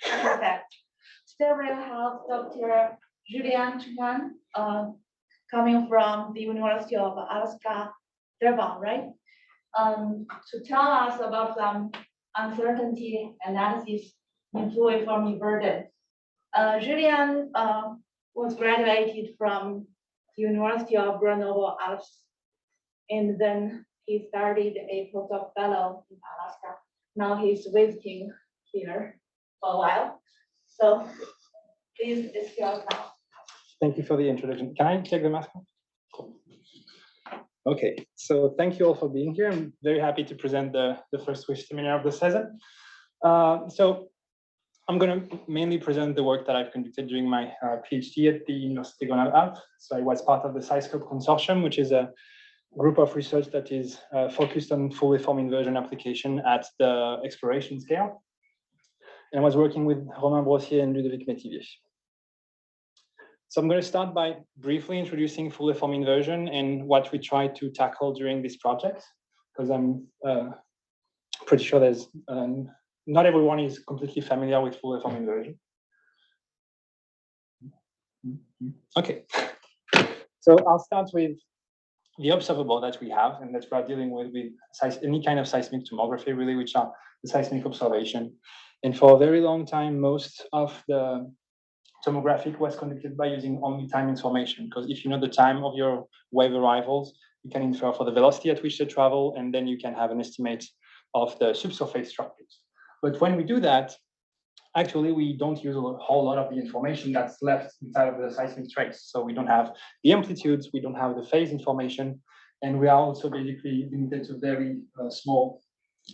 Perfect. Today we have Dr. Julien Thurin, coming from the University of Alaska, Fairbanks, right? To tell us about some uncertainty analysis in waveform inversion. Julien was graduated from the University of Grenoble, Alps, and then he started a postdoc fellow in Alaska. Now he's visiting here for a while. So please, it's yours now. Thank you for the introduction. Can I take the mask off? Cool. Okay, so thank you all for being here. I'm very happy to present the first Swift seminar of the season. So I'm going to mainly present the work that I've conducted during my PhD at the University of Grenoble. So I was part of the SciScope Consortium, which is a group of research that is focused on full waveform inversion application at the exploration scale. And I was working with Romain Brossier and Ludovic Métivier. So I'm going to start by briefly introducing full waveform inversion and what we try to tackle during this project, because I'm pretty sure there's not everyone is completely familiar with full waveform inversion. Okay, so I'll start with the observable that we have and that we are dealing with any kind of seismic tomography, really, which are the seismic observation. And for a very long time, most of the tomographic was conducted by using only time information, because if you know the time of your wave arrivals, you can infer for the velocity at which they travel, and then you can have an estimate of the subsurface structures. But when we do that, actually, we don't use a whole lot of the information that's left inside of the seismic trace. So we don't have the amplitudes, we don't have the phase information, and we are also basically limited to a very small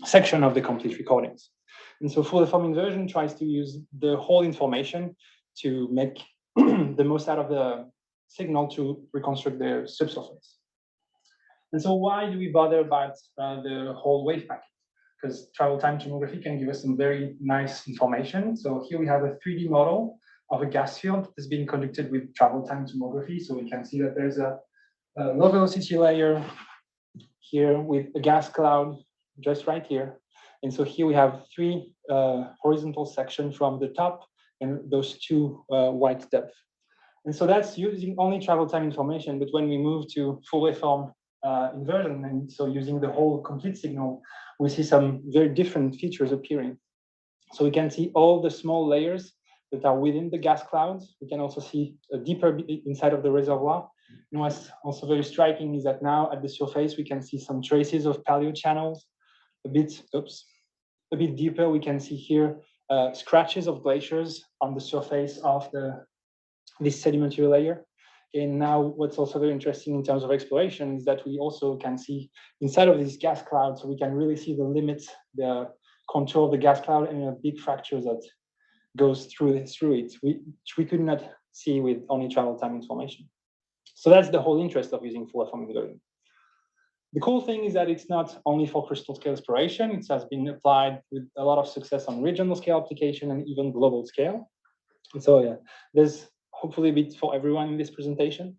section of the complete recordings. And so full waveform inversion tries to use the whole information to make the most out of the signal to reconstruct the subsurface. And so why do we bother about the whole wave packet? Because travel time tomography can give us some very nice information. So here we have a 3D model of a gas field that's being conducted with travel time tomography. So we can see that there's a low velocity layer here with a gas cloud just right here. And so here we have 3 horizontal sections from the top and those 2 white depths. And so that's using only travel time information. But when we move to full waveform inversion, and so using the whole complete signal, we see some very different features appearing. So we can see all the small layers that are within the gas clouds. We can also see a deeper inside of the reservoir. And what's also very striking is that now at the surface, we can see some traces of paleo channels. A bit deeper, we can see here scratches of glaciers on the surface of this sedimentary layer. And now what's also very interesting in terms of exploration is that we also can see inside of this gas cloud, so we can really see the limits, the contour of the gas cloud and a big fracture that goes through it, which we could not see with only travel time information. So that's the whole interest of using full waveform inversion. The cool thing is that it's not only for crystal scale exploration, it has been applied with a lot of success on regional scale application and even global scale. And so yeah, there's hopefully a bit for everyone in this presentation.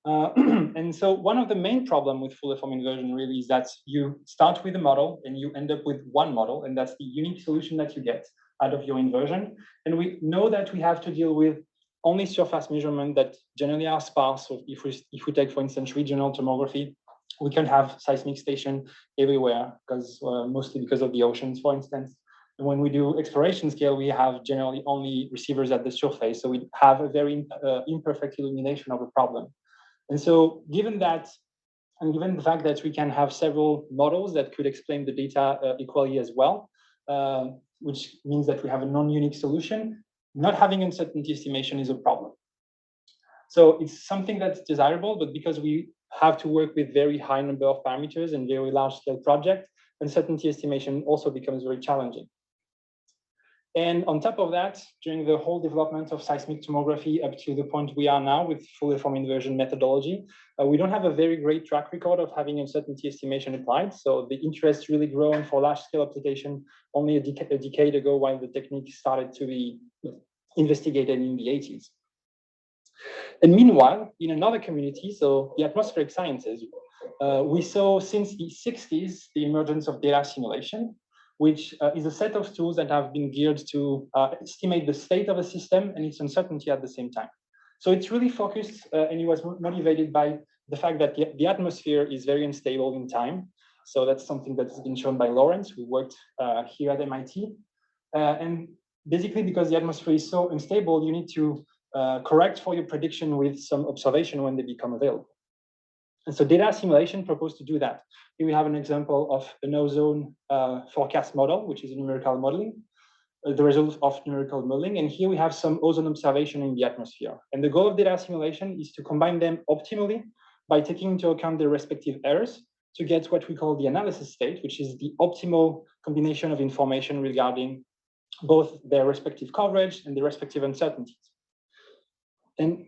And so one of the main problems with full waveform inversion really is that you start with a model and you end up with one model, and that's the unique solution that you get out of your inversion. And we know that we have to deal with only surface measurement that generally are sparse. So if we take, for instance, regional tomography, we can have seismic station everywhere, because mostly because of the oceans, for instance. And when we do exploration scale, we have generally only receivers at the surface. So we have a very imperfect illumination of a problem. And so given that, and given the fact that we can have several models that could explain the data equally as well, which means that we have a non-unique solution, not having uncertainty estimation is a problem. So it's something that's desirable, but because we have to work with very high number of parameters and very large scale projects, uncertainty estimation also becomes very challenging. And on top of that, during the whole development of seismic tomography up to the point we are now with full waveform inversion methodology, we don't have a very great track record of having uncertainty estimation applied. So the interest really grown for large scale application only a decade ago, while the technique started to be investigated in the 80s. And meanwhile, in another community, so the atmospheric sciences, we saw since the 60s the emergence of data assimilation. which is a set of tools that have been geared to estimate the state of a system and its uncertainty at the same time. So it's really focused, and it was motivated by the fact that the atmosphere is very unstable in time. So that's something that's been shown by Lawrence, who worked here at MIT. And basically, because the atmosphere is so unstable, you need to correct for your prediction with some observation when they become available. And so data assimilation proposed to do that. Here we have an example of an ozone forecast model, which is numerical modeling, the result of numerical modeling. And here we have some ozone observation in the atmosphere. And the goal of data assimilation is to combine them optimally by taking into account their respective errors to get what we call the analysis state, which is the optimal combination of information regarding both their respective coverage and their respective uncertainties. And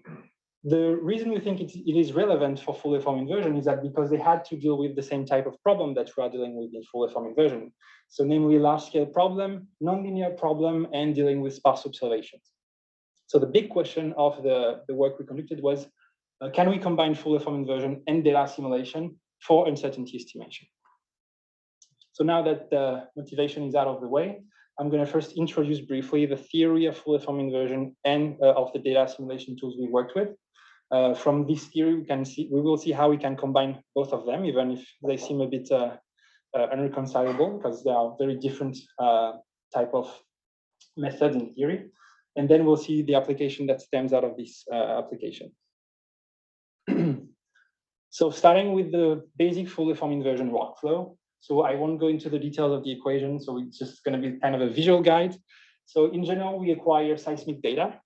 the reason we think it is relevant for full waveform inversion is that because they had to deal with the same type of problem that we are dealing with in full waveform inversion. So namely large-scale problem, nonlinear problem, and dealing with sparse observations. So the big question of the work we conducted was, can we combine full waveform inversion and data assimilation for uncertainty estimation? So now that the motivation is out of the way, I'm going to first introduce briefly the theory of full waveform inversion and of the data assimilation tools we worked with. From this theory, we will see how we can combine both of them, even if they seem a bit unreconcilable, because they are very different type of methods in theory. And then we'll see the application that stems out of this application. So starting with the basic full waveform inversion workflow. So I won't go into the details of the equation, so it's just going to be kind of a visual guide. So in general, we acquire seismic data,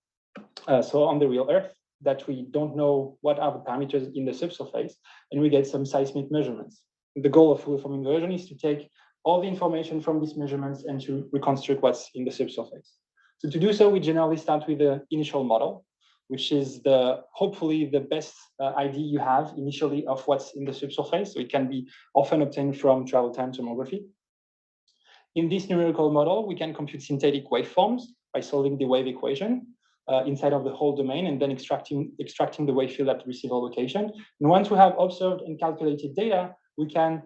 so on the real Earth, that we don't know what are the parameters in the subsurface, and we get some seismic measurements. The goal of full waveform inversion is to take all the information from these measurements and to reconstruct what's in the subsurface. So to do so, we generally start with the initial model, which is hopefully the best idea you have initially of what's in the subsurface. So it can be often obtained from travel time tomography. In this numerical model, we can compute synthetic waveforms by solving the wave equation inside of the whole domain and then extracting the wave field at the receiver location. And once we have observed and calculated data, we can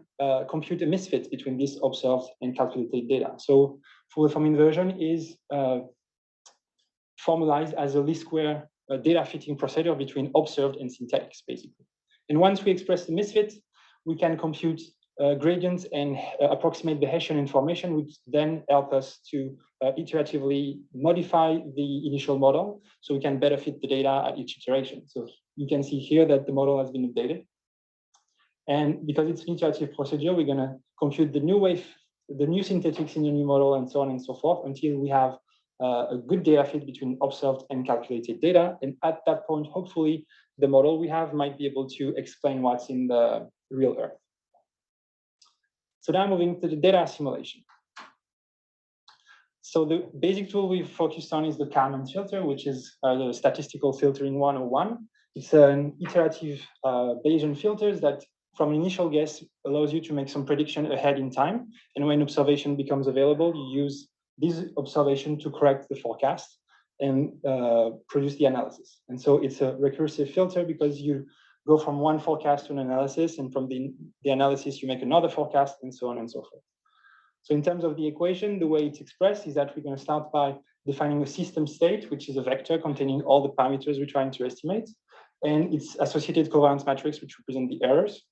compute a misfit between this observed and calculated data. So full waveform inversion is formalized as a least square data fitting procedure between observed and synthetics, basically. And once we express the misfit, we can compute gradients and approximate the Hessian information, which then help us to iteratively modify the initial model so we can better fit the data at each iteration. So you can see here that the model has been updated. And because it's an iterative procedure, we're going to compute the new synthetics in the new model and so on and so forth until we have a good data fit between observed and calculated data. And at that point, hopefully, the model we have might be able to explain what's in the real Earth. So now moving to the data assimilation. So the basic tool we've focused on is the Kalman filter, which is the statistical filtering 101. It's an iterative Bayesian filters that from initial guess allows you to make some prediction ahead in time. And when observation becomes available, you use this observation to correct the forecast and produce the analysis. And so it's a recursive filter because you go from one forecast to an analysis, and from the analysis, you make another forecast, and so on and so forth. So in terms of the equation, the way it's expressed is that we're going to start by defining a system state, which is a vector containing all the parameters we're trying to estimate, and its associated covariance matrix, which represent the errors.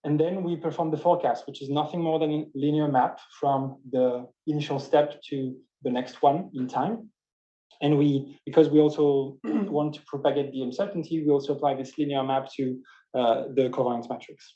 And then we perform the forecast, which is nothing more than a linear map from the initial step to the next one in time. And because we also want to propagate the uncertainty, we also apply this linear map to the covariance matrix.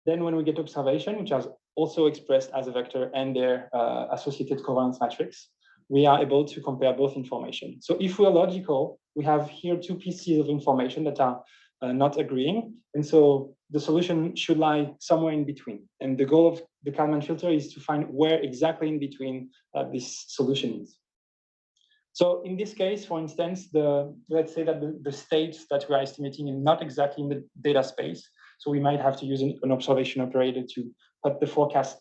Then when we get observation, which is also expressed as a vector and their associated covariance matrix, we are able to compare both information. So if we're logical, we have here two pieces of information that are not agreeing. And so the solution should lie somewhere in between. And the goal of the Kalman filter is to find where exactly in between this solution is. So in this case, for instance, let's say that the states that we are estimating are not exactly in the data space. So we might have to use an observation operator to put the forecast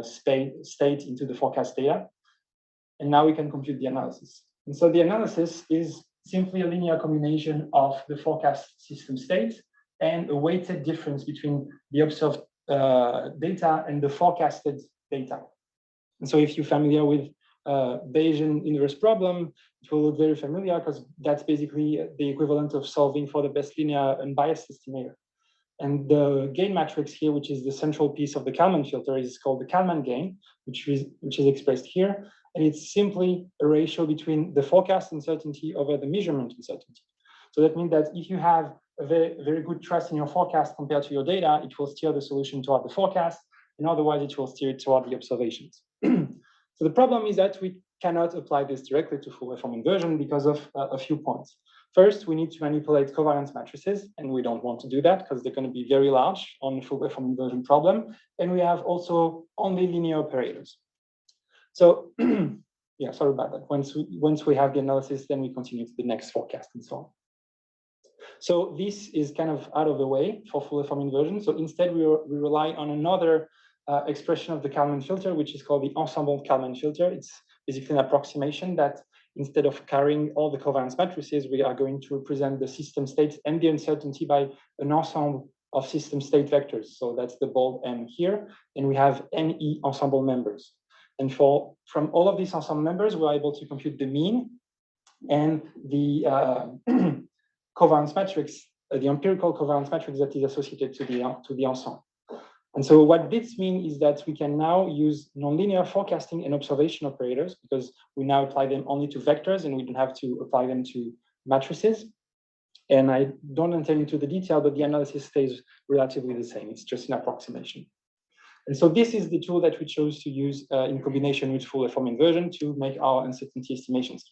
state into the forecast data. And now we can compute the analysis. And so the analysis is simply a linear combination of the forecast system state and a weighted difference between the observed data and the forecasted data. And so if you're familiar with Bayesian inverse problem, it will look very familiar because that's basically the equivalent of solving for the best linear unbiased estimator. And the gain matrix here, which is the central piece of the Kalman filter, is called the Kalman gain, which is expressed here. And it's simply a ratio between the forecast uncertainty over the measurement uncertainty. So that means that if you have a very good trust in your forecast compared to your data, it will steer the solution toward the forecast, and otherwise it will steer it toward the observations. So the problem is that we cannot apply this directly to full waveform inversion because of a few points. First, we need to manipulate covariance matrices, and we don't want to do that because they're going to be very large on the full waveform inversion problem. And we have also only linear operators. So yeah, sorry about that. Once we have the analysis, then we continue to the next forecast and so on. So this is kind of out of the way for full waveform inversion. So instead, we rely on another expression of the Kalman filter, which is called the Ensemble Kalman Filter. It's basically an approximation that instead of carrying all the covariance matrices, we are going to represent the system states and the uncertainty by an ensemble of system state vectors. So that's the bold M here. And we have NE ensemble members. And from all of these ensemble members, we're able to compute the mean and the covariance matrix, the empirical covariance matrix that is associated to the ensemble. And so what this means is that we can now use nonlinear forecasting and observation operators because we now apply them only to vectors and we don't have to apply them to matrices. And I don't enter into the detail, but the analysis stays relatively the same. It's just an approximation. And so this is the tool that we chose to use in combination with full waveform inversion to make our uncertainty estimations.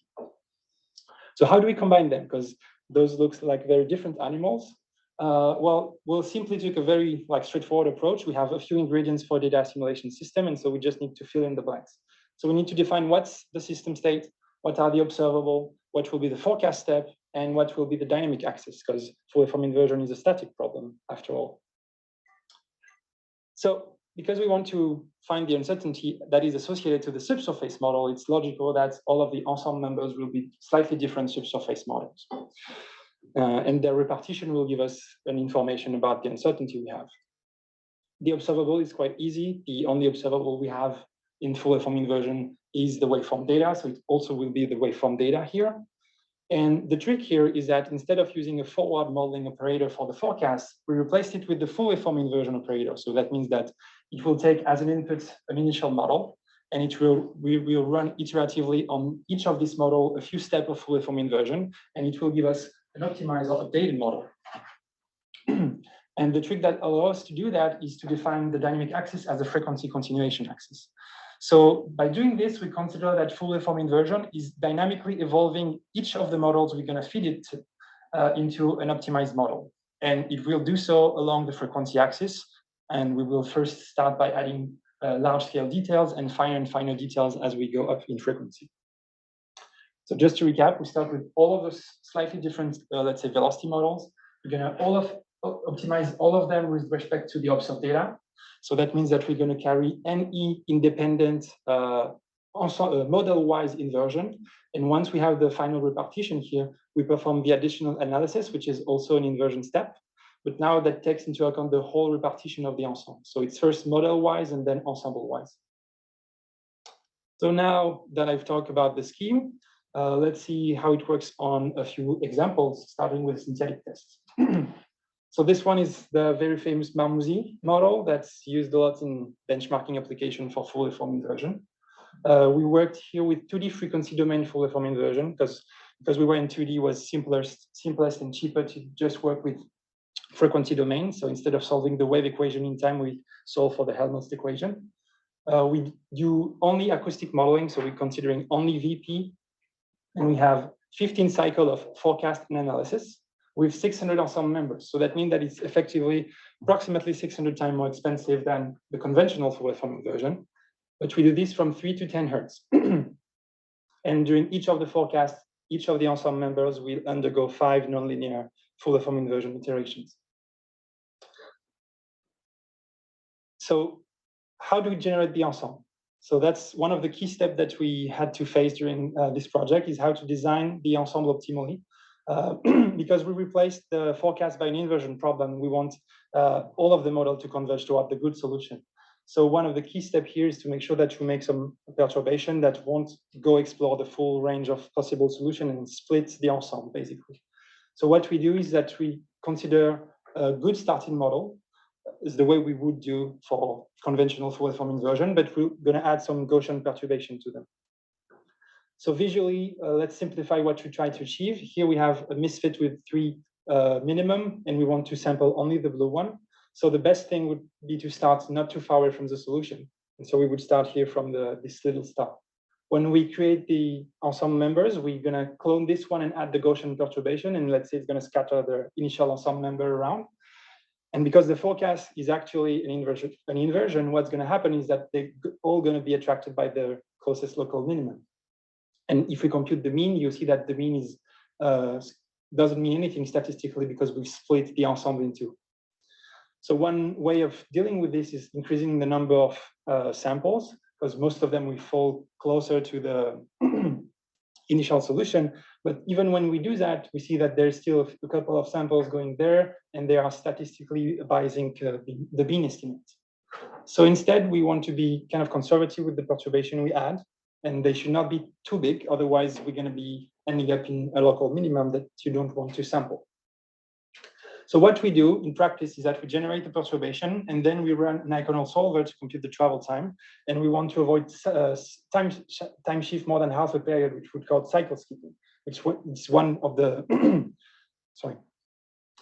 So how do we combine them? Because those look like very different animals. Well, we'll simply take a very straightforward approach. We have a few ingredients for data assimilation system, and so we just need to fill in the blanks. So we need to define what's the system state, what are the observable, what will be the forecast step, and what will be the dynamic axis, because full waveform inversion is a static problem after all. So because we want to find the uncertainty that is associated to the subsurface model, it's logical that all of the ensemble members will be slightly different subsurface models. And their repartition will give us an information about the uncertainty we have. The observable is quite easy. The only observable we have in full waveform inversion is the waveform data. So it also will be the waveform data here. And the trick here is that instead of using a forward modeling operator for the forecast, we replaced it with the full waveform inversion operator. So that means that it will take as an input an initial model, and we will run iteratively on each of this model a few steps of full waveform inversion, and it will give us an optimized or updated model. And the trick that allows us to do that is to define the dynamic axis as a frequency continuation axis. So by doing this, we consider that full waveform inversion is dynamically evolving each of the models we're going to feed it into an optimized model. And it will do so along the frequency axis. And we will first start by adding large-scale details and finer details as we go up in frequency. So just to recap, we start with all of those slightly different, let's say, velocity models. We're going to optimize all of them with respect to the observed data. So that means that we're going to carry NE independent model-wise inversion. And once we have the final repartition here, we perform the additional analysis, which is also an inversion step. But now that takes into account the whole repartition of the ensemble. So it's first model-wise and then ensemble-wise. So now that I've talked about the scheme, let's see how it works on a few examples, starting with synthetic tests. So this one is the very famous Marmouzy model that's used a lot in benchmarking application for full waveform inversion. We worked here with 2D frequency domain full waveform inversion because we were in 2D was simplest and cheaper to just work with frequency domain. So instead of solving the wave equation in time, we solve for the Helmholtz equation. We do only acoustic modeling, so we're considering only VP. And we have 15 cycles of forecast and analysis with 600 ensemble members. So that means that it's effectively approximately 600 times more expensive than the conventional full waveform inversion. But we do this from 3 to 10 hertz. And during each of the forecasts, each of the ensemble members will undergo 5 nonlinear full waveform inversion iterations. So how do we generate the ensemble? So that's one of the key steps that we had to face during this project is how to design the ensemble optimally. Because we replaced the forecast by an inversion problem, we want all of the model to converge toward the good solution. So one of the key steps here is to make sure that you make some perturbation that won't go explore the full range of possible solution and split the ensemble, basically. So what we do is that we consider a good starting model is the way we would do for conventional waveform inversion, but we're going to add some Gaussian perturbation to them. So visually, let's simplify what we try to achieve. Here we have a misfit with 3 minimum, and we want to sample only the blue one. So the best thing would be to start not too far away from the solution. And so we would start here from this little star. When we create the ensemble members, we're going to clone this one and add the Gaussian perturbation. And let's say it's going to scatter the initial ensemble member around. And because the forecast is actually an inversion, what's going to happen is that they're all going to be attracted by the closest local minimum. And if we compute the mean, you see that the mean is doesn't mean anything statistically because we split the ensemble in 2. So one way of dealing with this is increasing the number of samples, because most of them will fall closer to the initial solution. But even when we do that, we see that there's still a couple of samples going there, and they are statistically biasing the mean estimate. So instead, we want to be kind of conservative with the perturbation we add, and they should not be too big. Otherwise, we're going to be ending up in a local minimum that you don't want to sample. So what we do in practice is that we generate the perturbation, and then we run an Iconal solver to compute the travel time. And we want to avoid time shift more than half a period, which would call cycle skipping, which is one of the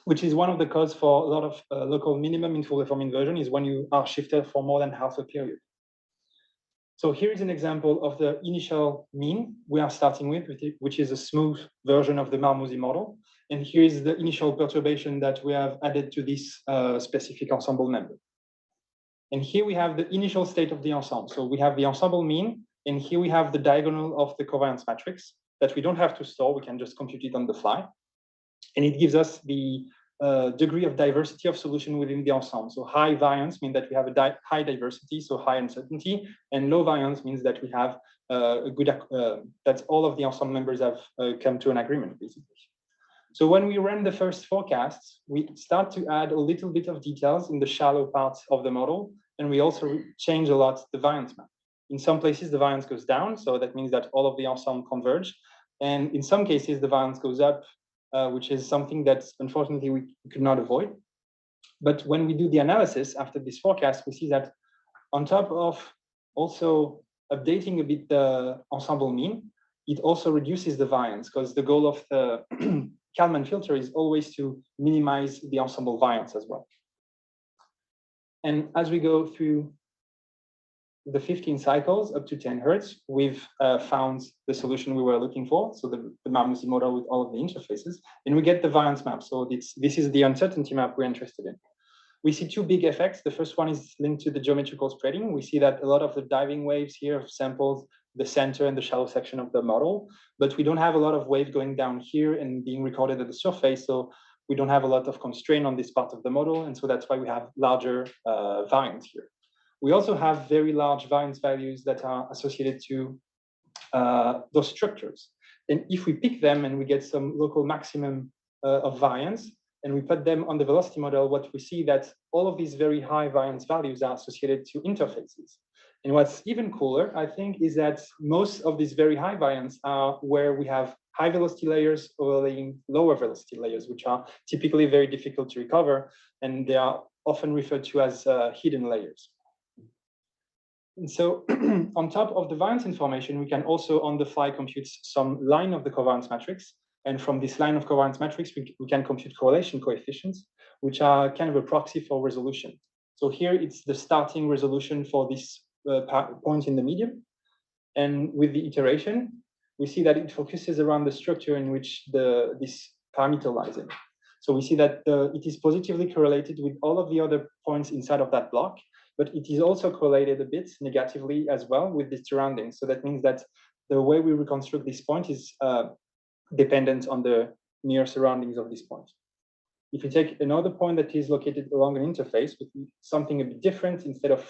which is one of the causes for a lot of local minimum in full waveform inversion is when you are shifted for more than half a period. So here is an example of the initial mean we are starting with, which is a smooth version of the Marmouzy model. And here is the initial perturbation that we have added to this specific ensemble member. And here we have the initial state of the ensemble. So we have the ensemble mean, and here we have the diagonal of the covariance matrix that we don't have to store. We can just compute it on the fly. And it gives us the degree of diversity of solution within the ensemble. So high variance means that we have a high diversity, so high uncertainty, and low variance means that we have a good, that all of the ensemble members have come to an agreement, basically. So when we run the first forecasts, we start to add a little bit of details in the shallow parts of the model, and we also change a lot the variance map. In some places, the variance goes down, so that means that all of the ensemble converge. And in some cases, the variance goes up, which is something that unfortunately we could not avoid. But when we do the analysis after this forecast, we see that on top of also updating a bit the ensemble mean, it also reduces the variance, because the goal of the Kalman filter is always to minimize the ensemble variance as well. And as we go through the 15 cycles up to 10 Hertz, we've found the solution we were looking for. So the Marmouzy model with all of the interfaces, and we get the variance map. So this is the uncertainty map we're interested in. We see 2 big effects. The first one is linked to the geometrical spreading. We see that a lot of the diving waves here have sampled the center and the shallow section of the model, but we don't have a lot of wave going down here and being recorded at the surface. So we don't have a lot of constraint on this part of the model. And so that's why we have larger variance here. We also have very large variance values that are associated to those structures. And if we pick them and we get some local maximum of variance, and we put them on the velocity model, what we see that all of these very high variance values are associated to interfaces. And what's even cooler, I think, is that most of these very high variance are where we have high velocity layers overlaying lower velocity layers, which are typically very difficult to recover. And they are often referred to as hidden layers. And so on top of the variance information, we can also on the fly compute some line of the covariance matrix. And from this line of covariance matrix, we can compute correlation coefficients, which are kind of a proxy for resolution. So here it's the starting resolution for this point in the medium. And with the iteration, we see that it focuses around the structure in which this parameter lies in. So we see that it is positively correlated with all of the other points inside of that block, but it is also correlated a bit negatively as well with the surroundings. So that means that the way we reconstruct this point is dependent on the near surroundings of this point. If you take another point that is located along an interface with something a bit different, instead of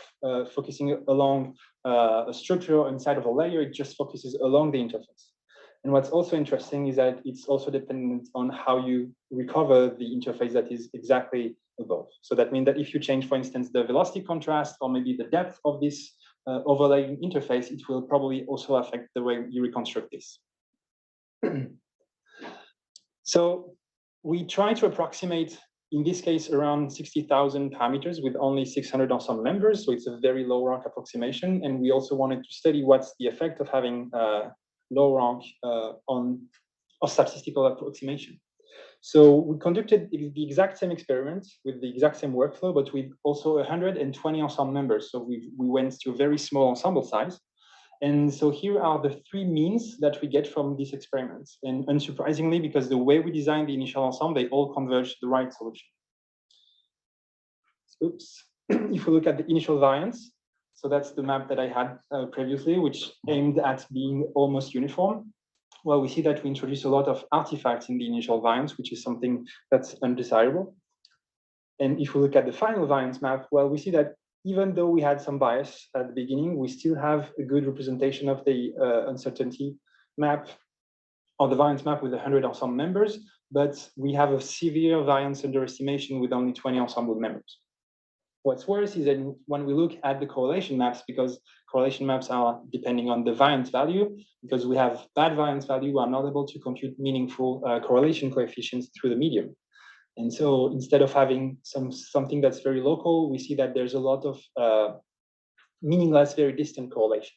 focusing along a structure inside of a layer, it just focuses along the interface. And what's also interesting is that it's also dependent on how you recover the interface that is exactly above. So that means that if you change, for instance, the velocity contrast or maybe the depth of this overlaying interface, it will probably also affect the way you reconstruct this. So we try to approximate, in this case, around 60,000 parameters with only 600 ensemble members. So it's a very low rank approximation. And we also wanted to study what's the effect of having low rank on a statistical approximation. So we conducted the exact same experiment with the exact same workflow, but with also 120 ensemble members. So we went to a very small ensemble size. And so here are the three means that we get from these experiments. And unsurprisingly, because the way we designed the initial ensemble, they all converge to the right solution. Oops. If we look at the initial variance, so that's the map that I had previously, which aimed at being almost uniform. Well, we see that we introduce a lot of artifacts in the initial variance, which is something that's undesirable. And if we look at the final variance map, well, we see that even though we had some bias at the beginning, we still have a good representation of the uncertainty map or the variance map with 100 ensemble members, but we have a severe variance underestimation with only 20 ensemble members. What's worse is that when we look at the correlation maps, because correlation maps are depending on the variance value, because we have bad variance value, we are not able to compute meaningful correlation coefficients through the medium. And so instead of having something that's very local, we see that there's a lot of meaningless, very distant correlation.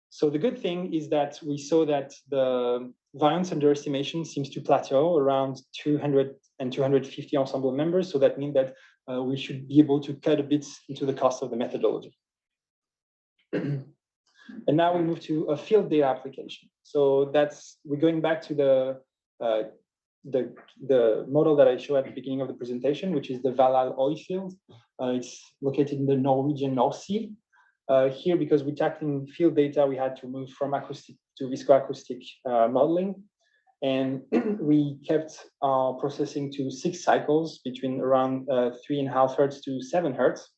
So the good thing is that we saw that the variance underestimation seems to plateau around 200 and 250 ensemble members. So that means that we should be able to cut a bit into the cost of the methodology. And now we move to a field data application. So we're going back to the model that I showed at the beginning of the presentation, which is the Valhall oil field. It's located in the Norwegian North Sea. Here, because we're tackling field data, we had to move from acoustic to viscoacoustic modeling. And we kept our processing to 6 cycles between around 3.5 Hertz to 7 Hertz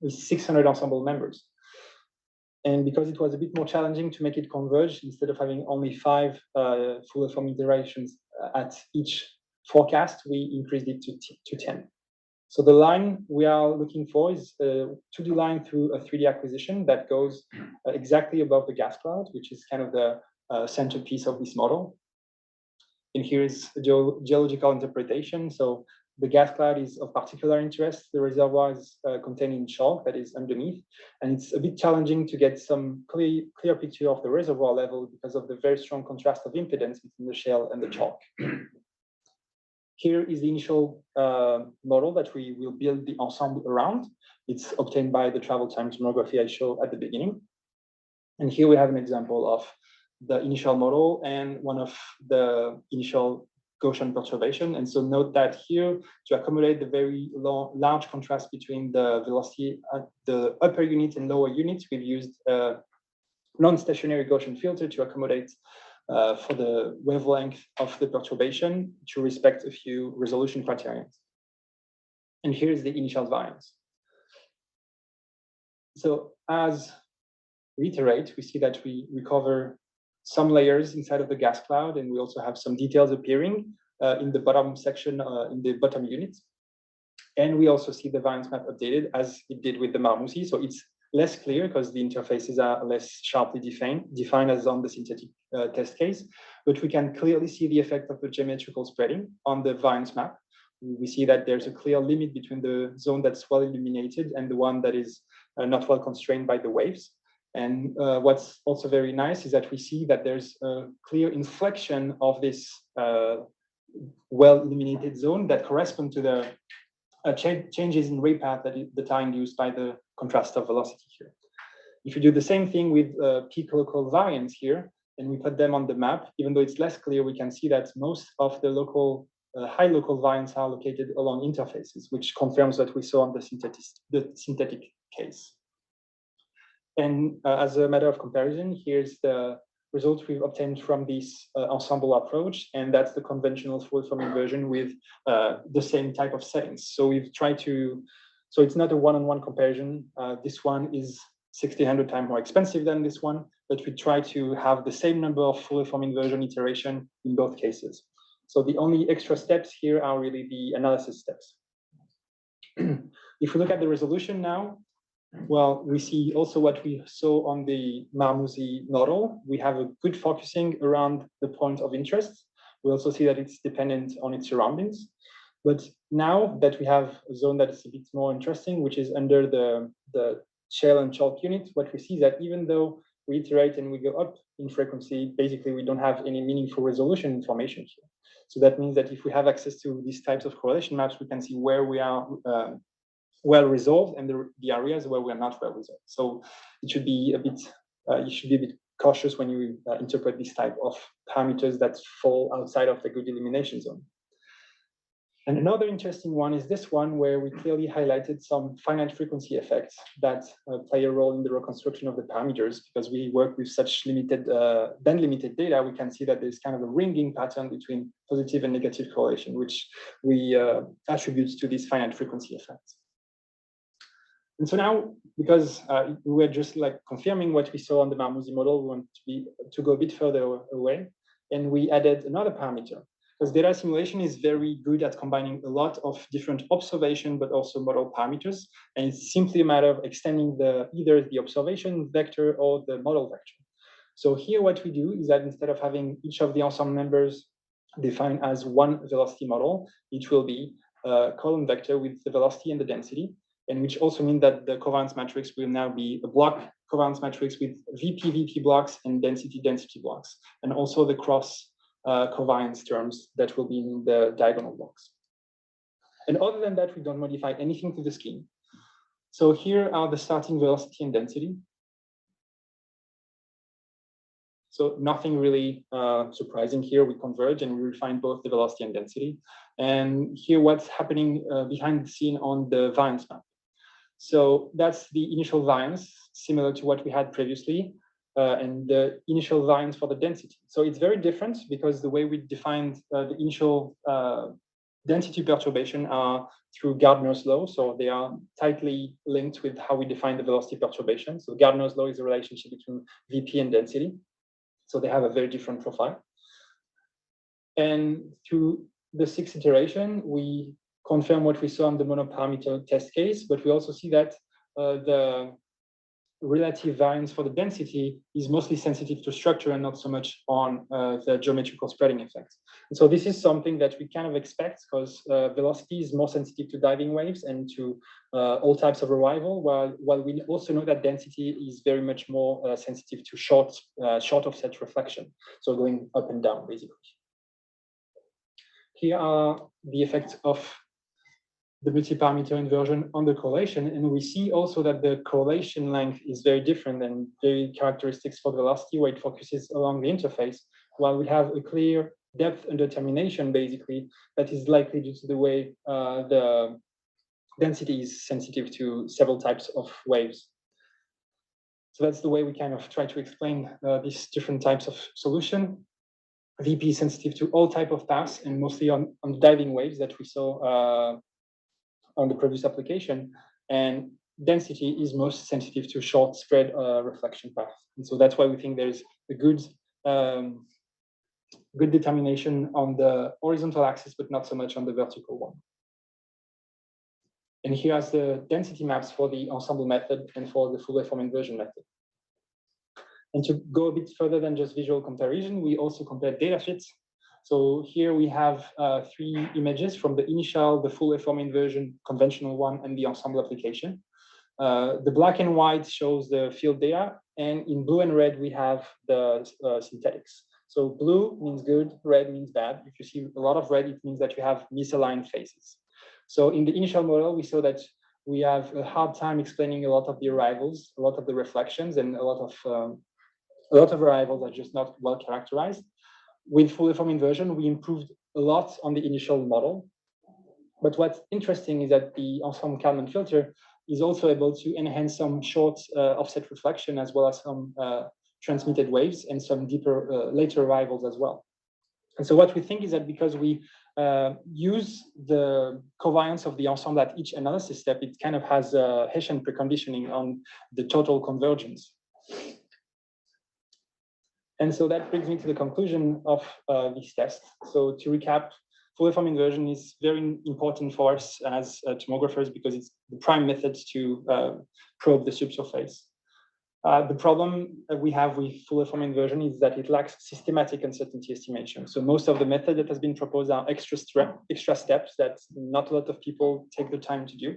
with 600 ensemble members. And because it was a bit more challenging to make it converge, instead of having only 5 full form iterations at each forecast, we increased it to 10. So the line we are looking for is a 2D line through a 3D acquisition that goes exactly above the gas cloud, which is kind of the centerpiece of this model. And here is a geological interpretation. So the gas cloud is of particular interest. The reservoir is containing chalk that is underneath. And it's a bit challenging to get some clear picture of the reservoir level because of the very strong contrast of impedance between the shale and the chalk. Here is the initial model that we will build the ensemble around. It's obtained by the travel time tomography I showed at the beginning. And here we have an example of the initial model and one of the initial Gaussian perturbation. And so note that here, to accommodate the very large contrast between the velocity at the upper unit and lower units, we've used a non-stationary Gaussian filter to accommodate for the wavelength of the perturbation to respect a few resolution criteria. And here's the initial variance. So as we iterate, we see that we recover some layers inside of the gas cloud, and we also have some details appearing in the bottom section, in the bottom unit. And we also see the variance map updated as it did with the Marmoussi. So it's less clear because the interfaces are less sharply defined as on the synthetic test case, but we can clearly see the effect of the geometrical spreading on the variance map. We see that there's a clear limit between the zone that's well illuminated and the one that is not well constrained by the waves. And what's also very nice is that we see that there's a clear inflection of this well-illuminated zone that correspond to the changes in ray path that are induced by the contrast of velocity here. If you do the same thing with peak local variance here, and we put them on the map, even though it's less clear, we can see that most of the local high local variance are located along interfaces, which confirms what we saw on the synthetic case. And as a matter of comparison, here's the results we've obtained from this ensemble approach, and that's the conventional full form inversion with the same type of settings. So we've tried to, so it's not a one-on-one comparison. This one is 100 times more expensive than this one, but we try to have the same number of full form inversion iteration in both cases. So the only extra steps here are really the analysis steps. If we look at the resolution now, well, we see also what we saw on the Marmouzy model. We have a good focusing around the point of interest. We also see that it's dependent on its surroundings. But now that we have a zone that is a bit more interesting, which is under the shell and chalk unit, what we see is that even though we iterate and we go up in frequency, basically we don't have any meaningful resolution information here. So that means that if we have access to these types of correlation maps, we can see where we are well resolved and the areas where we are not well resolved. So it should be a bit, you should be a bit cautious when you interpret this type of parameters that fall outside of the good elimination zone. And another interesting one is this one, where we clearly highlighted some finite frequency effects that play a role in the reconstruction of the parameters. Because we work with such limited, band-limited data, we can see that there's kind of a ringing pattern between positive and negative correlation, which we attribute to these finite frequency effects. And so now, because we were just like confirming what we saw on the Marmouzy model, we want to go a bit further away, and we added another parameter. Because data assimilation is very good at combining a lot of different observation, but also model parameters. And it's simply a matter of extending either the observation vector or the model vector. So here what we do is that instead of having each of the ensemble members defined as one velocity model, it will be a column vector with the velocity and the density, and which also means that the covariance matrix will now be a block covariance matrix with VP blocks and density blocks, and also the cross covariance terms that will be in the diagonal blocks. And other than that, we don't modify anything to the scheme. So here are the starting velocity and density. So nothing really surprising here. We converge and we refine both the velocity and density. And here what's happening behind the scene on the variance map. So that's the initial variance, similar to what we had previously. And the initial variance for the density. So it's very different because the way we defined the initial density perturbation are through Gardner's law. So they are tightly linked with how we define the velocity perturbation. So Gardner's law is a relationship between VP and density. So they have a very different profile. And through the sixth iteration, we confirm what we saw on the monoparameter test case, but we also see that the relative variance for the density is mostly sensitive to structure and not so much on the geometrical spreading effect. And so this is something that we kind of expect because velocity is more sensitive to diving waves and to all types of arrival, while we also know that density is very much more sensitive to short offset reflection, so going up and down, basically. Here are the effects of the multi-parameter inversion on the correlation. And we see also that the correlation length is very different and very characteristics for the velocity, where it focuses along the interface, while we have a clear depth undetermination, basically, that is likely due to the way the density is sensitive to several types of waves. So that's the way we kind of try to explain these different types of solution. VP is sensitive to all type of paths and mostly on diving waves that we saw on the previous application, and density is most sensitive to short spread reflection path. And so that's why we think there's a good determination on the horizontal axis, but not so much on the vertical one. And here are the density maps for the ensemble method and for the full waveform inversion method. And to go a bit further than just visual comparison, we also compare data fits. So here we have 3 images from the initial, the full waveform inversion, conventional one, and the ensemble application. The black and white shows the field data, and in blue and red, we have the synthetics. So blue means good, red means bad. If you see a lot of red, it means that you have misaligned phases. So in the initial model, we saw that we have a hard time explaining a lot of the arrivals, a lot of the reflections, and a lot of arrivals are just not well characterized. With full waveform inversion, we improved a lot on the initial model. But what's interesting is that the Ensemble Kalman filter is also able to enhance some short offset reflection, as well as some transmitted waves and some deeper later arrivals as well. And so what we think is that because we use the covariance of the ensemble at each analysis step, it kind of has a Hessian preconditioning on the total convergence. And so that brings me to the conclusion of this test. So to recap, waveform inversion is very important for us as tomographers because it's the prime method to probe the subsurface. The problem that we have with full waveform inversion is that it lacks systematic uncertainty estimation. So most of the method that has been proposed are extra steps that not a lot of people take the time to do.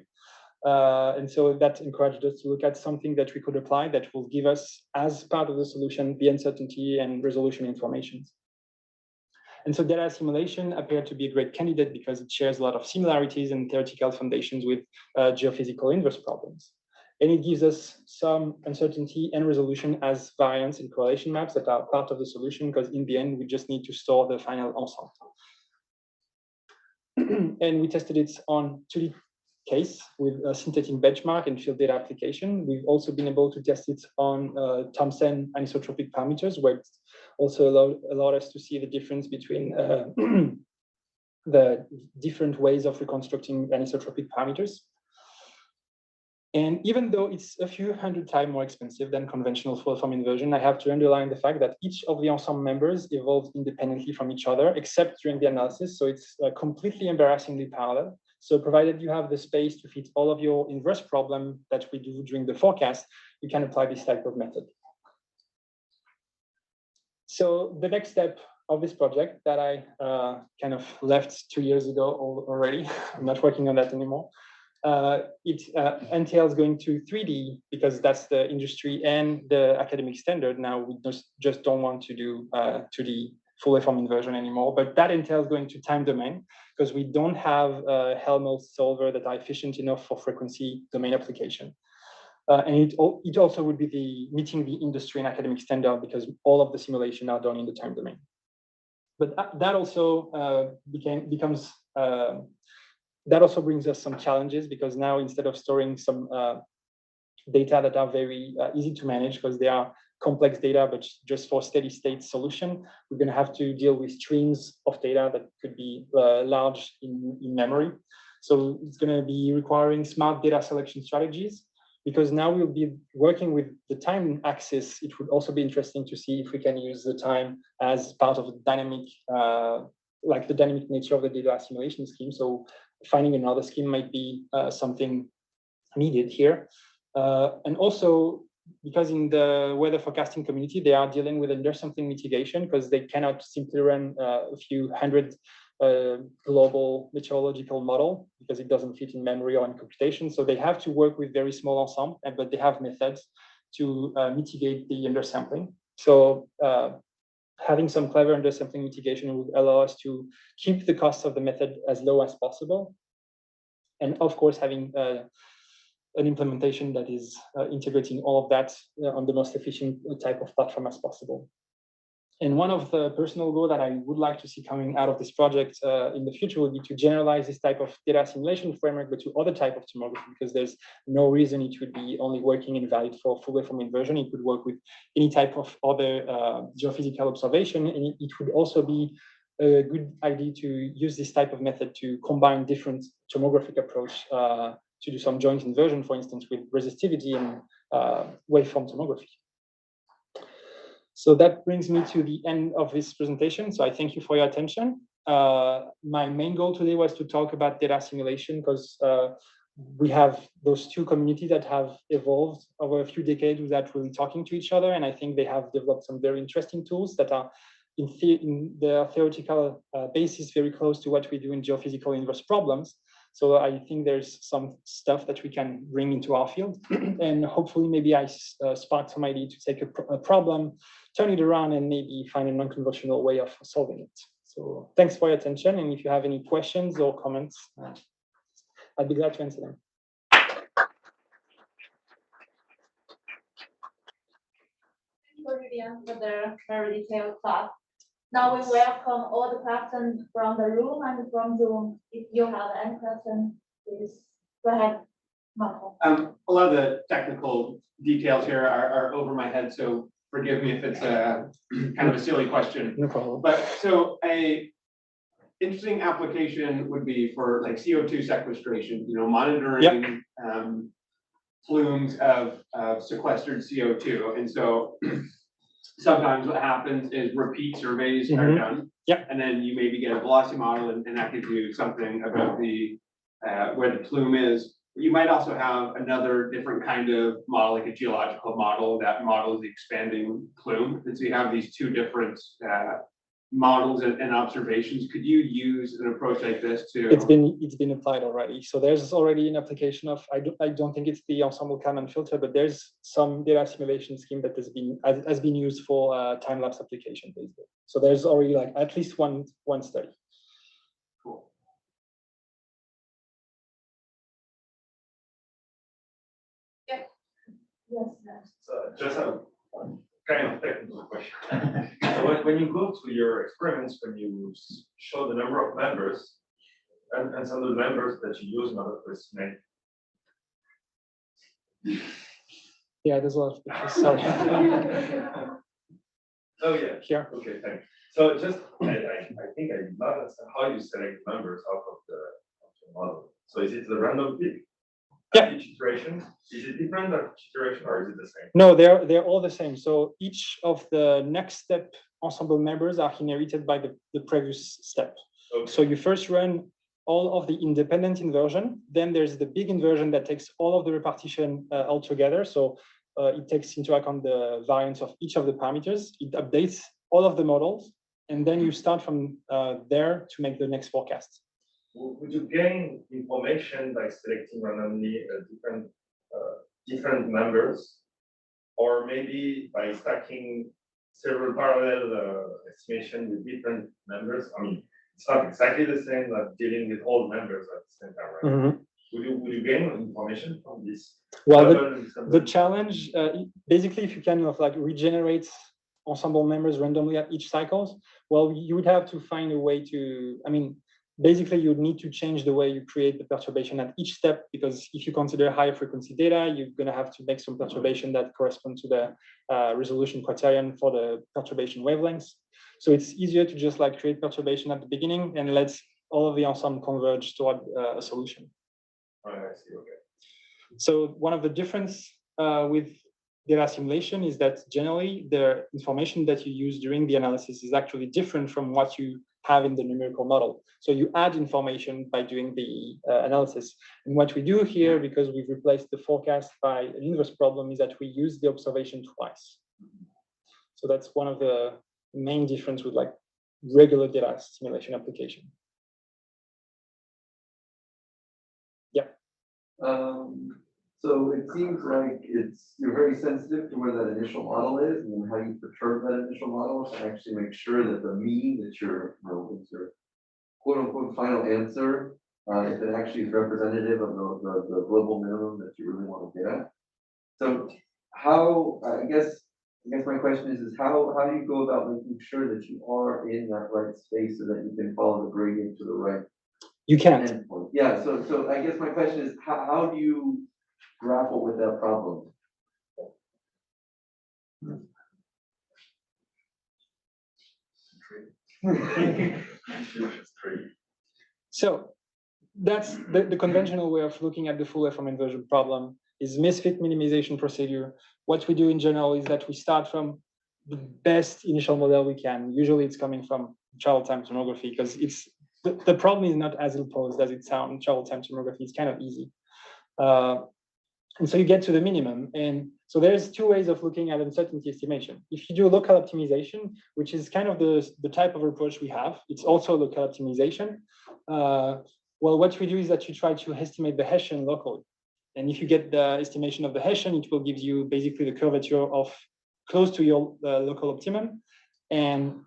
And so that encouraged us to look at something that we could apply that will give us, as part of the solution, the uncertainty and resolution information. And so data assimilation appeared to be a great candidate because it shares a lot of similarities and theoretical foundations with geophysical inverse problems. And it gives us some uncertainty and resolution as variance and correlation maps that are part of the solution, because in the end, we just need to store the final ensemble. And we tested it on 2D case with a synthetic benchmark and field data application. We've also been able to test it on Thomson anisotropic parameters, where it also allowed us to see the difference between the different ways of reconstructing anisotropic parameters. And even though it's a few hundred times more expensive than conventional full waveform inversion, I have to underline the fact that each of the ensemble members evolved independently from each other, except during the analysis. So it's completely embarrassingly parallel. So provided you have the space to fit all of your inverse problem that we do during the forecast, you can apply this type of method. So the next step of this project that I kind of left 2 years ago already, I'm not working on that anymore. It entails going to 3D because that's the industry and the academic standard. Now we just don't want to do 2D full waveform inversion anymore, but that entails going to time domain because we don't have a Helmholtz solver that are efficient enough for frequency domain application. And it also would be meeting the industry and academic standard because all of the simulation are done in the time domain. But that also that also brings us some challenges because now instead of storing some data that are very easy to manage because they are complex data, but just for steady state solution, we're going to have to deal with streams of data that could be large in memory. So it's going to be requiring smart data selection strategies because now we'll be working with the time axis. It would also be interesting to see if we can use the time as part of a dynamic, like the dynamic nature of the data assimilation scheme. So finding another scheme might be something needed here. And also, because in the weather forecasting community, they are dealing with undersampling mitigation because they cannot simply run a few hundred global meteorological model because it doesn't fit in memory or in computation. So they have to work with very small ensemble, but they have methods to mitigate the undersampling. So having some clever undersampling mitigation would allow us to keep the cost of the method as low as possible. And of course, having an implementation that is integrating all of that on the most efficient type of platform as possible. And one of the personal goals that I would like to see coming out of this project in the future would be to generalize this type of data assimilation framework, but to other type of tomography, because there's no reason it would be only working and valid for full waveform inversion. It could work with any type of other geophysical observation, and it would also be a good idea to use this type of method to combine different tomographic approach to do some joint inversion, for instance, with resistivity and waveform tomography. So that brings me to the end of this presentation. So I thank you for your attention. My main goal today was to talk about data assimilation because we have those two communities that have evolved over a few decades without really talking to each other. And I think they have developed some very interesting tools that are in their theoretical basis very close to what we do in geophysical inverse problems. So I think there's some stuff that we can bring into our field, and hopefully maybe I sparked some idea to take a problem, turn it around, and maybe find an unconventional way of solving it. So thanks for your attention, and if you have any questions or comments, I'd be glad to answer them. Thank you, Julien, for the very detailed talk. Now we welcome all the questions from the room and from Zoom. If you have any questions, please go ahead, Marco. A lot of the technical details here are over my head, so forgive me if it's a kind of a silly question. No problem. But so a interesting application would be for like CO2 sequestration, monitoring plumes of sequestered CO2. And so sometimes what happens is repeat surveys are Mhm. done. Yeah. And then you maybe get a velocity model and that gives you something about the, where the plume is. You might also have another different kind of model, like a geological model that models the expanding plume. And so you have these two different, models and observations. Could you use an approach like this to? It's been applied already. So there's already an application of, I don't think it's the Ensemble Kalman filter, but there's some data assimilation scheme that has been used for time-lapse application basically. So there's already like at least one study. Cool. Yes, yes. So just a kind of technical question. So when you go to your experiments, when you show the number of members and some of the members that you use in order to estimate. Yeah, there's a lot of pictures. Sorry. Oh yeah. Here. Okay, thanks. So just I think I did not understand how you select members out of the model. So is it the random pick? Yeah. Each iteration, is it different at each iteration or is it the same? No, they're all the same. So each of the next step ensemble members are inherited by the previous step. Okay. So you first run all of the independent inversion. Then there's the big inversion that takes all of the repartition all together. So it takes into account the variance of each of the parameters. It updates all of the models. And then you start from there to make the next forecast. Would you gain information by selecting randomly different members, or maybe by stacking several parallel estimation with different members? I mean, it's not exactly the same as dealing with all members at the same time, right? Mm-hmm. Would you gain information from this? Well, the challenge, basically, if you can like regenerate ensemble members randomly at each cycles, well, you would have to find a way to, I mean, basically, you would need to change the way you create the perturbation at each step, because if you consider higher frequency data, you're going to have to make some perturbation that correspond to the resolution criterion for the perturbation wavelengths. So it's easier to just like create perturbation at the beginning and let all of the ensemble converge toward a solution. Oh, I see. Okay. So one of the difference with data assimilation is that generally the information that you use during the analysis is actually different from what you have in the numerical model. So you add information by doing the analysis. And what we do here, because we've replaced the forecast by an inverse problem, is that we use the observation twice. So that's one of the main difference with like regular data assimilation application. Yeah. So it seems like you're very sensitive to where that initial model is and how you perturb that initial model to actually make sure that the mean that your quote unquote final answer, if it actually is representative of the global minimum that you really want to get at. So how, I guess my question is how do you go about making sure that you are in that right space so that you can follow the gradient to the right? You can't. Endpoint? Yeah, so I guess my question is how do you grapple with that problem? So that's the conventional way of looking at the full waveform inversion problem is misfit minimization procedure. What we do in general is that we start from the best initial model we can. Usually it's coming from travel time tomography because it's the problem is not as ill posed as it sounds. Travel time tomography is kind of easy. And so you get to the minimum. And so there's two ways of looking at uncertainty estimation. If you do local optimization, which is kind of the type of approach we have, it's also local optimization. Well, what we do is that you try to estimate the Hessian locally. And if you get the estimation of the Hessian, it will give you basically the curvature of close to your local optimum. And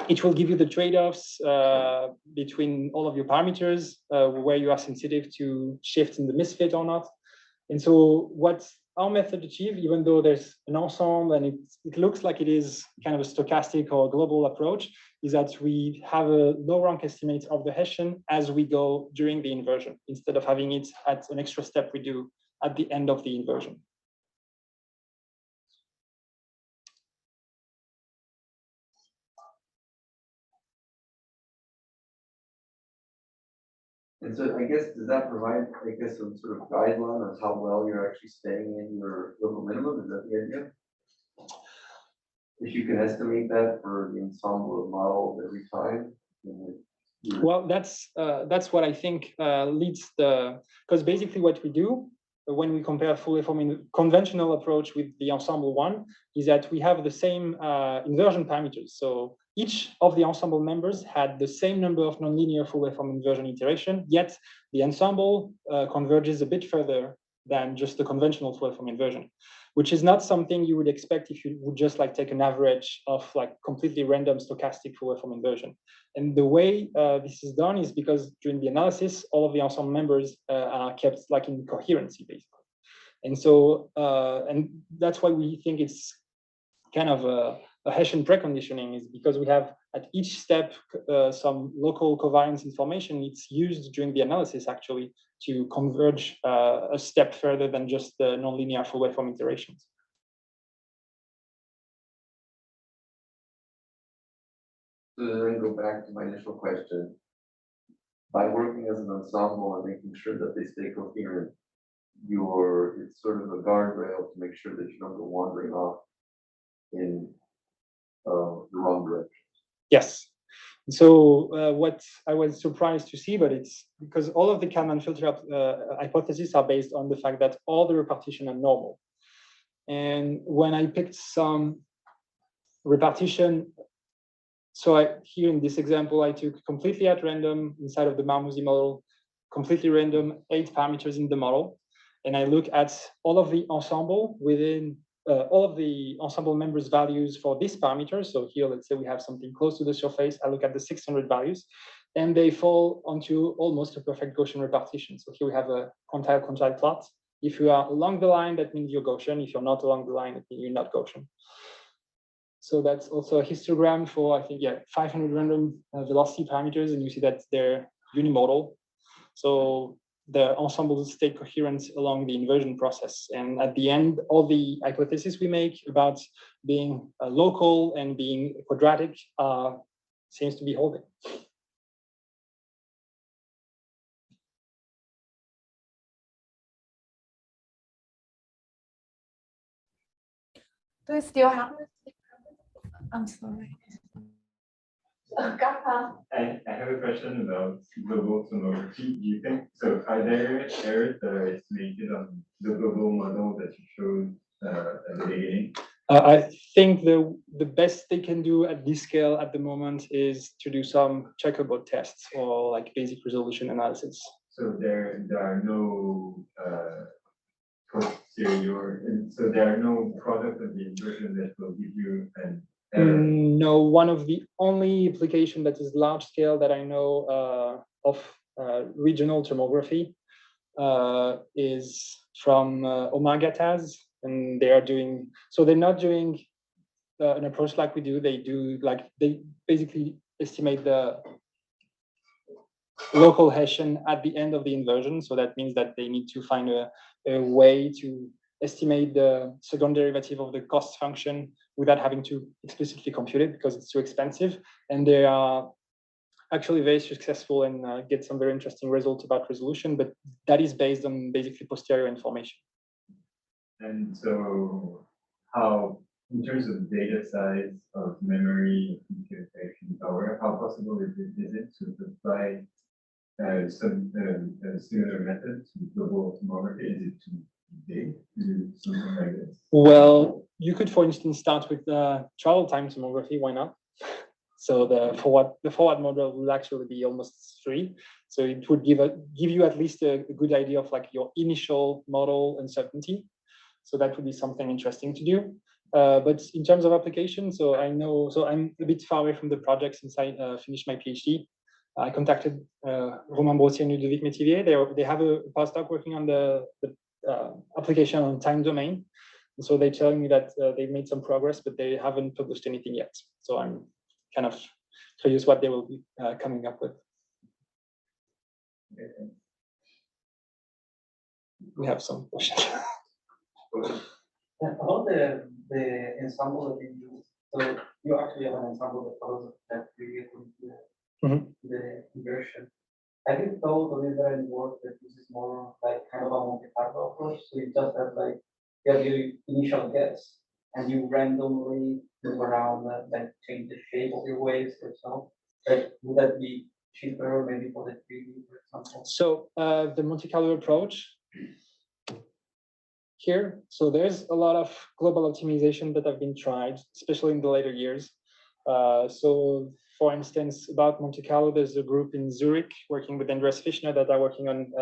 it will give you the trade-offs between all of your parameters, where you are sensitive to shift in the misfit or not. And so what our method achieves, even though there's an ensemble and it looks like it is kind of a stochastic or global approach, is that we have a low rank estimate of the Hessian as we go during the inversion, instead of having it at an extra step we do at the end of the inversion. And so I guess, does that provide, some sort of guideline on how well you're actually staying in your local minimum? Is that the idea? if you can estimate that for the ensemble of models every time, then Well, that's what I think leads because basically what we do when we compare full waveform conventional approach with the ensemble one is that we have the same inversion parameters. So each of the ensemble members had the same number of nonlinear full waveform inversion iteration, yet the ensemble converges a bit further than just the conventional full waveform inversion, which is not something you would expect if you would just like take an average of like completely random stochastic full waveform inversion. And the way this is done is because during the analysis, all of the ensemble members are kept like in coherency basically. And so, and that's why we think it's kind of a Hessian preconditioning, is because we have at each step some local covariance information. It's used during the analysis actually to converge a step further than just the nonlinear full waveform iterations. So then go back to my initial question. By working as an ensemble and making sure that they stay coherent, it's sort of a guardrail to make sure that you don't go wandering off in the wrong direction. Yes. So what I was surprised to see, but it's because all of the Kalman filter hypotheses are based on the fact that all the repartition are normal. And when I picked some repartition, so here in this example, I took completely at random inside of the Marmouzy model, completely random 8 parameters in the model. And I look at all of the ensemble within all of the ensemble members' values for this parameter. So here, let's say we have something close to the surface. I look at the 600 values, and they fall onto almost a perfect Gaussian repartition. So here we have a quantile plot. If you are along the line, that means you're Gaussian. If you're not along the line, that means you're not Gaussian. So that's also a histogram for, I think, 500 random velocity parameters, and you see that they're unimodal. So the ensembles stay coherent along the inversion process. And at the end, all the hypotheses we make about being local and being quadratic seems to be holding. Do we still have? I'm sorry. I have a question about global tomography. Do you think so? Are there errors that are estimated on the global model that you showed at the beginning? I think the best they can do at this scale at the moment is to do some checkerboard tests or like basic resolution analysis. So there are no posterior, and so there are no product of the inversion that will give you an error. No, one of the only application that is large scale that I know of regional tomography is from Omagataz, and they are doing, so they're not doing an approach like we do. They do like, they basically estimate the local Hessian at the end of the inversion. So that means that they need to find a way to estimate the second derivative of the cost function without having to explicitly compute it because it's too expensive. And they are actually very successful and get some very interesting results about resolution, but that is based on basically posterior information. And so how, in terms of data size of memory computation power, how possible is it to apply some similar method to global tomography? Is it too big to do something like this? Well, you could, for instance, start with travel time tomography. Why not? So the forward model will actually be almost free. So it would give you at least a good idea of like your initial model uncertainty. So that would be something interesting to do. But in terms of application, so I know, so I'm a bit far away from the project since I finished my PhD. I contacted Romain Brossier and Ludovic Métivier. They have a postdoc working on the application on time domain. And so they're telling me that they've made some progress, but they haven't published anything yet. So I'm kind of curious what they will be coming up with. Okay. We have some questions. About the ensemble that you use, so you actually have an ensemble that follows that really the inversion. Have you thought of there any work that uses more like kind of a Monte Carlo approach? So you just have like you have your initial guess, and you randomly move around, like change the shape of your waves or so, like would that be cheaper maybe for the 3D, for example? So the Monte Carlo approach here. So there's a lot of global optimization that have been tried, especially in the later years. So for instance, about Monte Carlo, there's a group in Zurich working with Andreas Fischner that are working on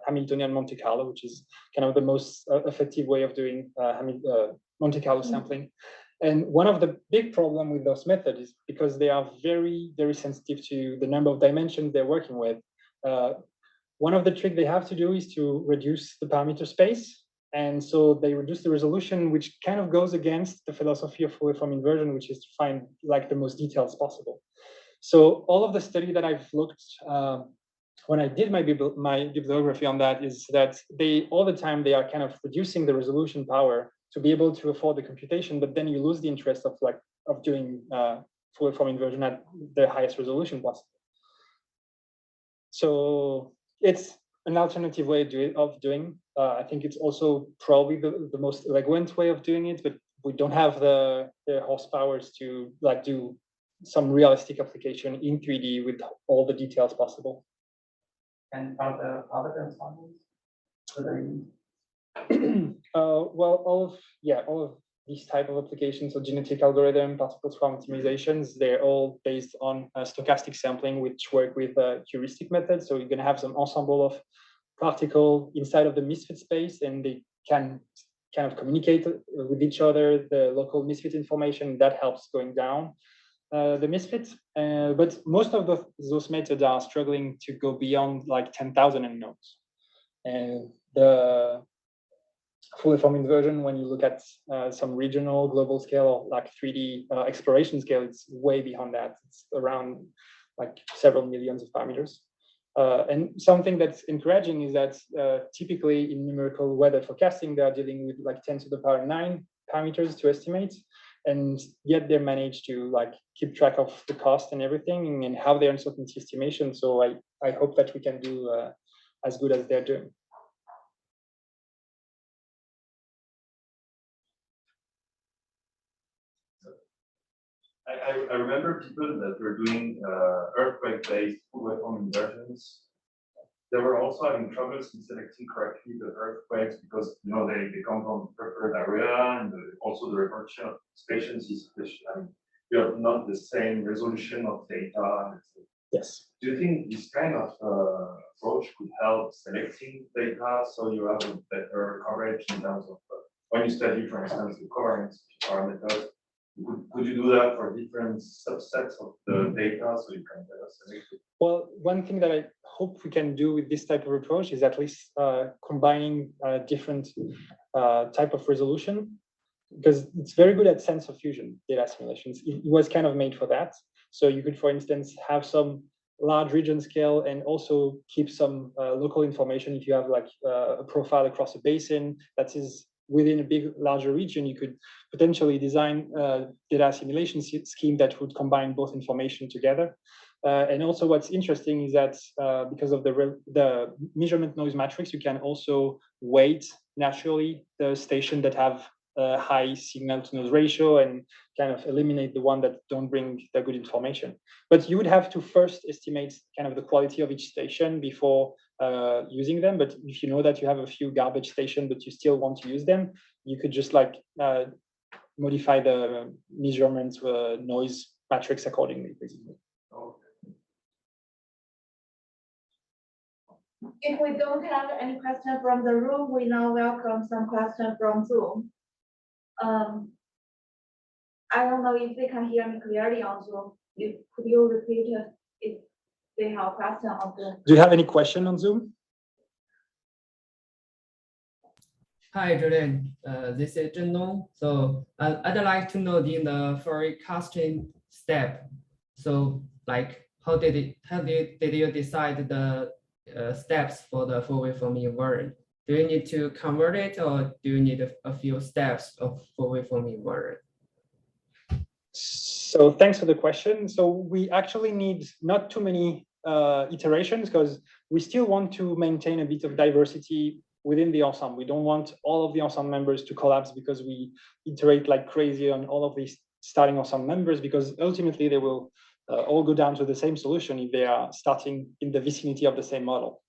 Hamiltonian Monte Carlo, which is kind of the most effective way of doing Monte Carlo sampling. And one of the big problem with those methods is because they are very, very sensitive to the number of dimensions they're working with. One of the tricks they have to do is to reduce the parameter space. And so they reduce the resolution, which kind of goes against the philosophy of waveform inversion, which is to find like the most details possible. So all of the study that I've looked when I did my bibliography on that is that they all the time they are kind of reducing the resolution power to be able to afford the computation, but then you lose the interest of doing full waveform inversion at the highest resolution possible. So it's an alternative way of doing. I think it's also probably the most elegant way of doing it, but we don't have the horsepowers to like do some realistic application in 3D with all the details possible. And are there other ensembles that are used? Well, all of these type of applications, so genetic algorithm, particle swarm optimizations, they're all based on stochastic sampling, which work with heuristic methods. So you're going to have some ensemble of particle inside of the misfit space, and they can kind of communicate with each other, the local misfit information that helps going down the misfits. But most of those methods are struggling to go beyond like 10,000 unknowns. And the full waveform inversion, when you look at some regional global scale or like 3D exploration scale, it's way beyond that. It's around like several millions of parameters. And something that's encouraging is that typically in numerical weather forecasting, they are dealing with like 10 to the power 9 parameters to estimate, and yet they manage to like keep track of the cost and everything and have their uncertainty estimation. So I hope that we can do as good as they're doing. I remember people that were doing earthquake-based full waveform inversions. They were also having troubles in selecting correctly the earthquakes because they come from preferred area, and also the reproduction of species is you have not the same resolution of data. Yes. Do you think this kind of approach could help selecting data so you have a better coverage in terms of when you study, for instance, the covariance parameters? Could you do that for different subsets of the data so you can better select it? Well, one thing that I hope we can do with this type of approach is at least combining different type of resolution, because it's very good at sensor fusion data simulations. It was kind of made for that. So you could, for instance, have some large region scale and also keep some local information. If you have like a profile across a basin that is within a big, larger region, you could potentially design a data assimilation scheme that would combine both information together. And also what's interesting is that because of the measurement noise matrix, you can also weight naturally the station that have a high signal to noise ratio and kind of eliminate the one that don't bring the good information. But you would have to first estimate kind of the quality of each station before using them. But if you know that you have a few garbage stations, but you still want to use them, you could just like modify the measurement noise matrix accordingly, basically. If we don't have any question from the room, we now welcome some question from Zoom. I don't know if they can hear me clearly on Zoom. Could you repeat it if they have a question on Zoom? Do you have any question on Zoom? Hi, Julien. This is Zhen Dong. So I'd like to know in the forecasting step. So like, how did you decide the steps for the full waveform inversion? Do you need to convert it, or do you need a few steps of full waveform inversion? So thanks for the question. So we actually need not too many iterations because we still want to maintain a bit of diversity within the ensemble. We don't want all of the ensemble members to collapse because we iterate like crazy on all of these starting ensemble members, because ultimately they will all go down to the same solution if they are starting in the vicinity of the same model.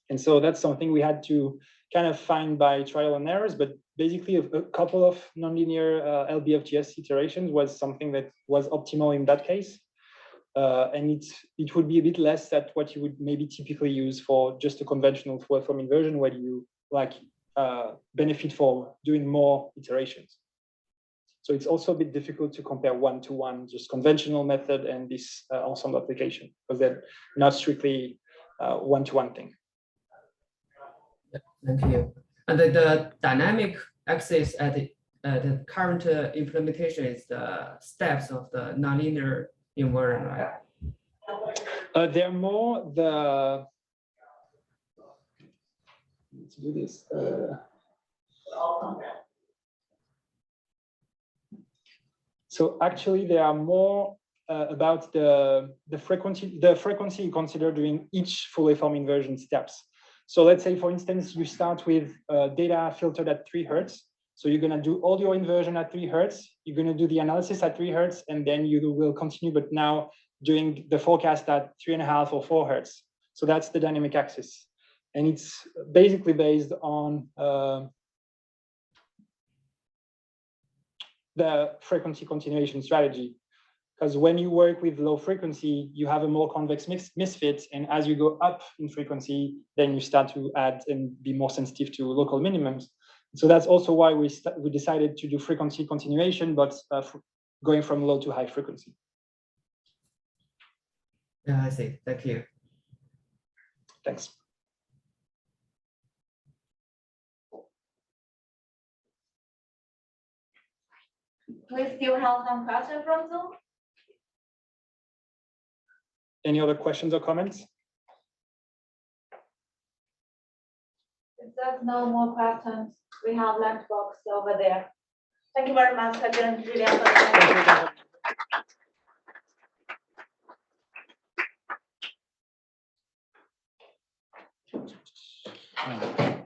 And so that's something we had to kind of find by trial and errors, but basically a couple of nonlinear LBFTS iterations was something that was optimal in that case. And it would be a bit less than what you would maybe typically use for just a conventional waveform inversion, where you like benefit for doing more iterations. So it's also a bit difficult to compare one-to-one, just conventional method and this ensemble application, because they're not strictly one-to-one thing. Thank you. And the dynamic axis at the current implementation is the steps of the nonlinear inversion, right? They're more the. Let's do this. So actually, they are more about the frequency you consider during each full waveform inversion steps. So let's say, for instance, you start with data filtered at 3 Hertz. So you're going to do all your inversion at 3 Hertz. You're going to do the analysis at 3 Hertz, and then you will continue, but now doing the forecast at 3.5 or 4 Hertz. So that's the dynamic axis. And it's basically based on the frequency continuation strategy. Because when you work with low frequency, you have a more convex misfit. And as you go up in frequency, then you start to add and be more sensitive to local minimums. So that's also why we decided to do frequency continuation, but going from low to high frequency. Yeah, I see. Thank you. Thanks. We still have some questions from Zoom. Any other questions or comments? If there's no more questions, we have lunch box over there. Thank you very much, Julien, for the